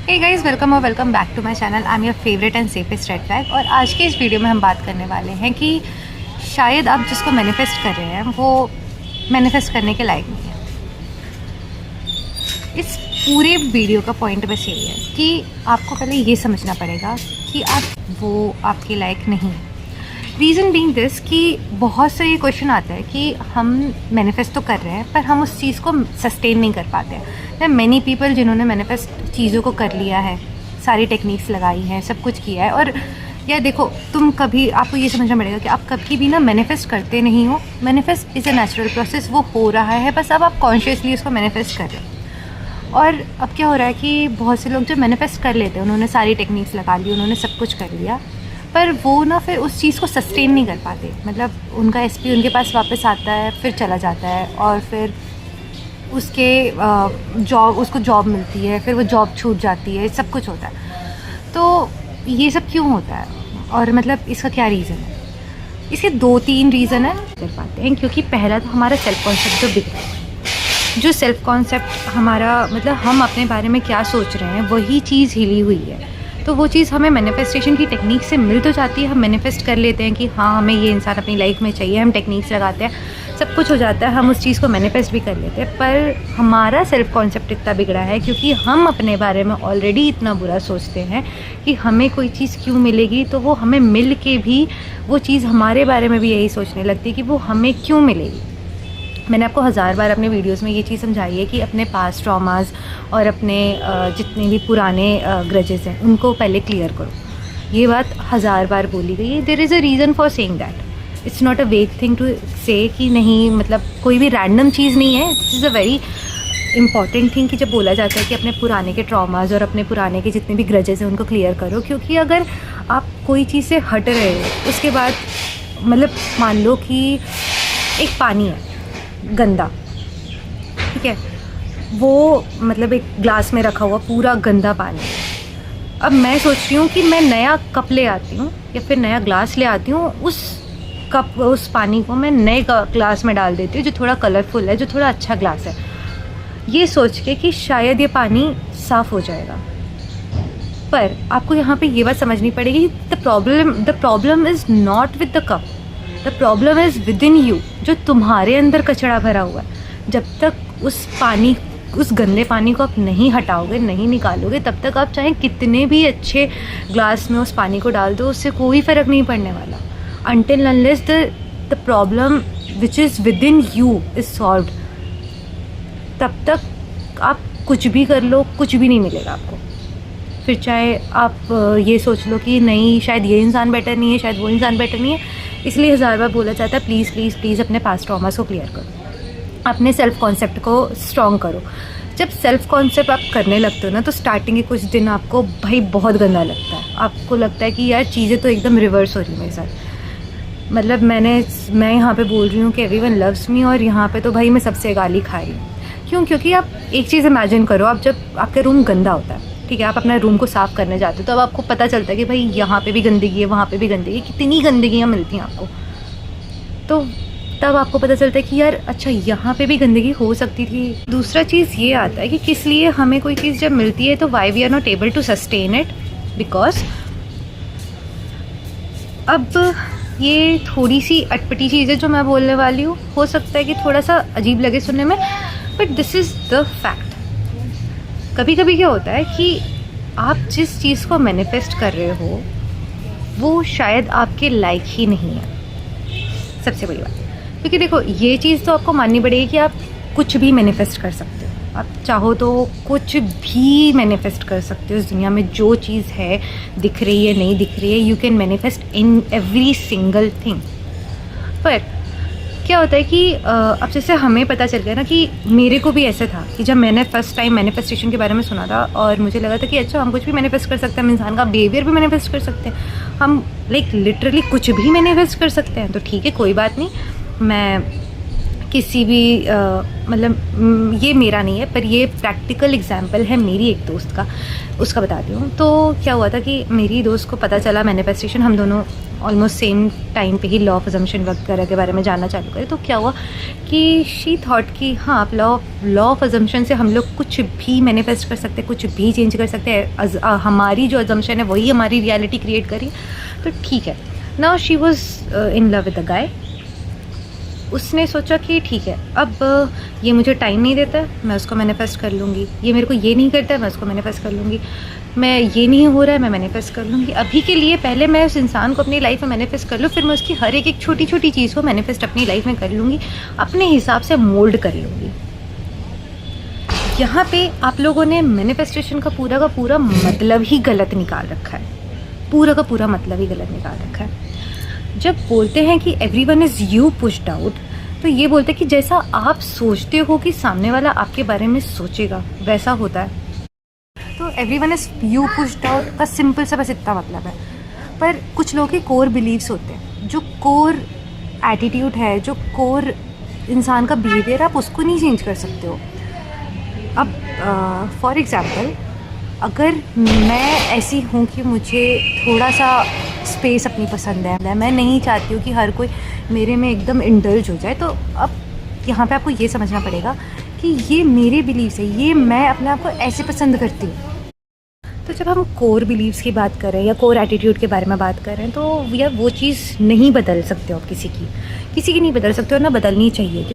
हे guys, welcome और welcome back to my channel. I am your favourite and safest red flag. और आज के इस वीडियो में हम बात करने वाले हैं कि शायद आप जिसको मैनिफेस्ट कर रहे हैं वो मैनिफेस्ट करने के लायक नहीं है। इस पूरे वीडियो का पॉइंट बस यही है कि आपको पहले ये समझना पड़ेगा कि वो आपके लायक नहीं है। रीज़न बीइंग दिस कि बहुत से ये क्वेश्चन आता है कि हम मैनिफेस्ट तो कर रहे हैं पर हम उस चीज़ को सस्टेन नहीं कर पाते हैं। देयर मैनी पीपल जिन्होंने मैनिफेस्ट चीज़ों को कर लिया है, सारी टेक्निक्स लगाई हैं, सब कुछ किया है। और या देखो, तुम कभी आपको ये समझना पड़ेगा कि आप कभी भी ना मैनिफेस्ट करते नहीं हो। Manifest is a natural process, वो हो रहा है, बस अब आप कॉन्शियसली उसको मैनिफेस्ट कर रहे हो। और अब क्या हो रहा है कि बहुत से लोग जो मैनिफेस्ट कर लेते हैं, उन्होंने सारी टेक्निक्स लगा ली, उन्होंने सब कुछ कर लिया, पर वो ना फिर उस चीज़ को सस्टेन नहीं कर पाते। मतलब उनका एसपी उनके पास वापस आता है, फिर चला जाता है, और फिर उसके उसको जॉब मिलती है, फिर वो जॉब छूट जाती है, सब कुछ होता है। तो ये सब क्यों होता है और मतलब इसका क्या रीज़न है? इसके 2-3 रीज़न है कर पाते हैं। क्योंकि पहला तो हमारा सेल्फ कॉन्सेप्ट जो बिगड़ा है। जो सेल्फ कॉन्सेप्ट हमारा, मतलब हम अपने बारे में क्या सोच रहे हैं, वही चीज़ हिली हुई है। तो वो चीज़ हमें मैनिफेस्टेशन की टेक्निक से मिल तो जाती है। हम मैनिफेस्ट कर लेते हैं कि हाँ, हमें ये इंसान अपनी लाइफ में चाहिए, हम टेक्निक्स लगाते हैं, सब कुछ हो जाता है, हम उस चीज़ को मैनिफेस्ट भी कर लेते हैं। पर हमारा सेल्फ कॉन्सेप्ट इतना बिगड़ा है क्योंकि हम अपने बारे में ऑलरेडी इतना बुरा सोचते हैं कि हमें कोई चीज़ क्यों मिलेगी, तो वो हमें मिल के भी वो चीज़ हमारे बारे में भी यही सोचने लगती है कि वो हमें क्यों मिलेगी। मैंने आपको 1000 बार अपने वीडियोस में ये चीज़ समझाई है कि अपने पास्ट ट्रॉमास और अपने जितने भी पुराने ग्रजेस हैं उनको पहले क्लियर करो। ये बात 1000 बार बोली गई है। There is a reason for saying that. It's not a vague thing to से कि नहीं, मतलब कोई भी रैंडम चीज़ नहीं है। This is a very important thing कि जब बोला जाता है कि अपने पुराने के ट्रॉमास और अपने पुराने के जितने भी ग्रजेस हैं उनको क्लियर करो। क्योंकि अगर आप कोई चीज़ से हट रहे हो, उसके बाद मतलब मान लो कि एक पानी है गंदा, ठीक है, वो मतलब एक ग्लास में रखा हुआ पूरा गंदा पानी। अब मैं सोच रही हूँ कि मैं नया कप ले आती हूँ या फिर नया ग्लास ले आती हूँ, उस पानी को मैं नए ग्लास में डाल देती हूँ जो थोड़ा कलरफुल है, जो थोड़ा अच्छा ग्लास है, ये सोच के कि शायद ये पानी साफ़ हो जाएगा। पर आपको यहाँ पे ये बात समझनी पड़ेगी, the problem is not with the cup, the problem is with in you. जो तुम्हारे अंदर कचरा भरा हुआ है, जब तक उस गंदे पानी को आप नहीं हटाओगे, नहीं निकालोगे, तब तक आप चाहे कितने भी अच्छे ग्लास में उस पानी को डाल दो, उससे कोई फ़र्क नहीं पड़ने वाला। Until unless the problem which is with in you is solved, तब तक आप कुछ भी कर लो, कुछ भी नहीं मिलेगा आपको। फिर चाहे आप ये सोच लो कि नहीं, शायद ये इंसान बेटर नहीं है, शायद वो इंसान बेटर नहीं है। इसलिए 1000 बार बोला जाता है, प्लीज़ प्लीज़ प्लीज़ अपने पास्ट ट्रॉमास को क्लियर करो, अपने सेल्फ कॉन्सेप्ट को स्ट्रॉन्ग करो। जब सेल्फ कॉन्सेप्ट आप करने लगते हो ना, तो स्टार्टिंग के कुछ दिन आपको भाई बहुत गंदा लगता है। आपको लगता है कि यार चीज़ें तो एकदम रिवर्स हो रही है मेरे साथ। मतलब मैं यहाँ पे बोल रही हूँ कि एवरीवन लव्स मी, और यहाँ पे तो भाई मैं सबसे गाली खा रही हूँ। क्यों? क्योंकि आप एक चीज़ इमेजिन करो, आप जब आपका रूम गंदा होता है, ठीक है, आप अपना रूम को साफ़ करने जाते हो, तो अब आपको पता चलता है कि भाई यहाँ पे भी गंदगी है, वहाँ पे भी गंदगी है, कितनी गंदगियाँ मिलती हैं आपको। तो तब आपको पता चलता है कि यार अच्छा, यहाँ पे भी गंदगी हो सकती थी। दूसरा चीज़ ये आता है कि किस लिए हमें कोई चीज़ जब मिलती है तो why we are not able to sustain it, because अब ये थोड़ी सी अटपटी चीज़ है जो मैं बोलने वाली हूँ, हो सकता है कि थोड़ा सा अजीब लगे सुनने में, but this is the fact. कभी कभी क्या होता है कि आप जिस चीज़ को मैनिफेस्ट कर रहे हो वो शायद आपके लायक ही नहीं है, सबसे बड़ी बात। क्योंकि देखो, ये चीज़ तो आपको माननी पड़ेगी कि आप कुछ भी मैनिफेस्ट कर सकते हो। आप चाहो तो कुछ भी मैनिफेस्ट कर सकते हो। इस दुनिया में जो चीज़ है, दिख रही है नहीं दिख रही है, you can manifest in every single thing. पर क्या होता है कि अब जैसे हमें पता चल गया ना कि मेरे को भी ऐसे था कि जब मैंने फर्स्ट टाइम मैनिफेस्टेशन के बारे में सुना था और मुझे लगा था कि अच्छा, हम कुछ भी मैनिफेस्ट कर सकते हैं, हम इंसान का बिहेवियर भी मैनिफेस्ट कर सकते हैं, हम लिटरली कुछ भी मैनिफेस्ट कर सकते हैं। तो ठीक है, कोई बात नहीं, मैं किसी भी मतलब ये मेरा नहीं है, पर ये प्रैक्टिकल एग्जांपल है मेरी एक दोस्त का, उसका बताती हूँ। तो क्या हुआ था कि मेरी दोस्त को पता चला मैनिफेस्टेशन, हम दोनों ऑलमोस्ट सेम टाइम पे ही लॉ ऑफ अजम्पशन वगैरह के बारे में जानना चालू करें, तो क्या हुआ कि शी थॉट कि हाँ, आप लॉ ऑफ अजम्पशन से हम लोग कुछ भी मैनिफेस्ट कर सकते हैं, कुछ भी चेंज कर सकते हैं, हमारी जो अजम्पशन है वही हमारी रियलिटी क्रिएट करी, तो ठीक है। Now she was in love with the guy. उसने सोचा कि ठीक है, अब ये मुझे टाइम नहीं देता, मैं उसको मैनिफेस्ट कर लूँगी, ये मेरे को ये नहीं करता है, मैं उसको मैनिफेस्ट कर लूँगी, मैं ये नहीं हो रहा है, मैं मैनिफेस्ट कर लूँगी। अभी के लिए पहले मैं उस इंसान को अपनी लाइफ में मैनिफेस्ट कर लूँ, फिर मैं उसकी हर एक छोटी छोटी चीज़ को मैनिफेस्ट अपनी लाइफ में कर लूँगी, अपने हिसाब से मोल्ड कर लूँगी। यहाँ पे आप लोगों ने मैनिफेस्टेशन का पूरा मतलब ही गलत निकाल रखा है, पूरा का पूरा मतलब ही गलत निकाल रखा है। जब बोलते हैं कि everyone is you pushed out, तो ये बोलते हैं कि जैसा आप सोचते हो कि सामने वाला आपके बारे में सोचेगा, वैसा होता है। तो everyone is you pushed out का सिंपल सा बस इतना मतलब है। पर कुछ लोगों के कोर बिलीव्स होते हैं, जो कोर एटीट्यूड है, जो कोर इंसान का बिहेवियर, आप उसको नहीं चेंज कर सकते हो। अब फॉर एग्ज़ाम्पल, अगर मैं ऐसी हूँ कि मुझे थोड़ा सा स्पेस अपनी पसंद है, मैं नहीं चाहती हूँ कि हर कोई मेरे में एकदम इंडल्ज हो जाए, तो अब यहाँ पे आपको ये समझना पड़ेगा कि ये मेरे बिलीव्स है, ये मैं अपने आप को ऐसे पसंद करती हूँ। तो जब हम कोर बिलीव्स की बात करें या कोर एटीट्यूड के बारे में बात करें, तो या वो चीज़ नहीं बदल सकते हो आप, किसी की नहीं बदल सकते हो, ना बदलनी चाहिए।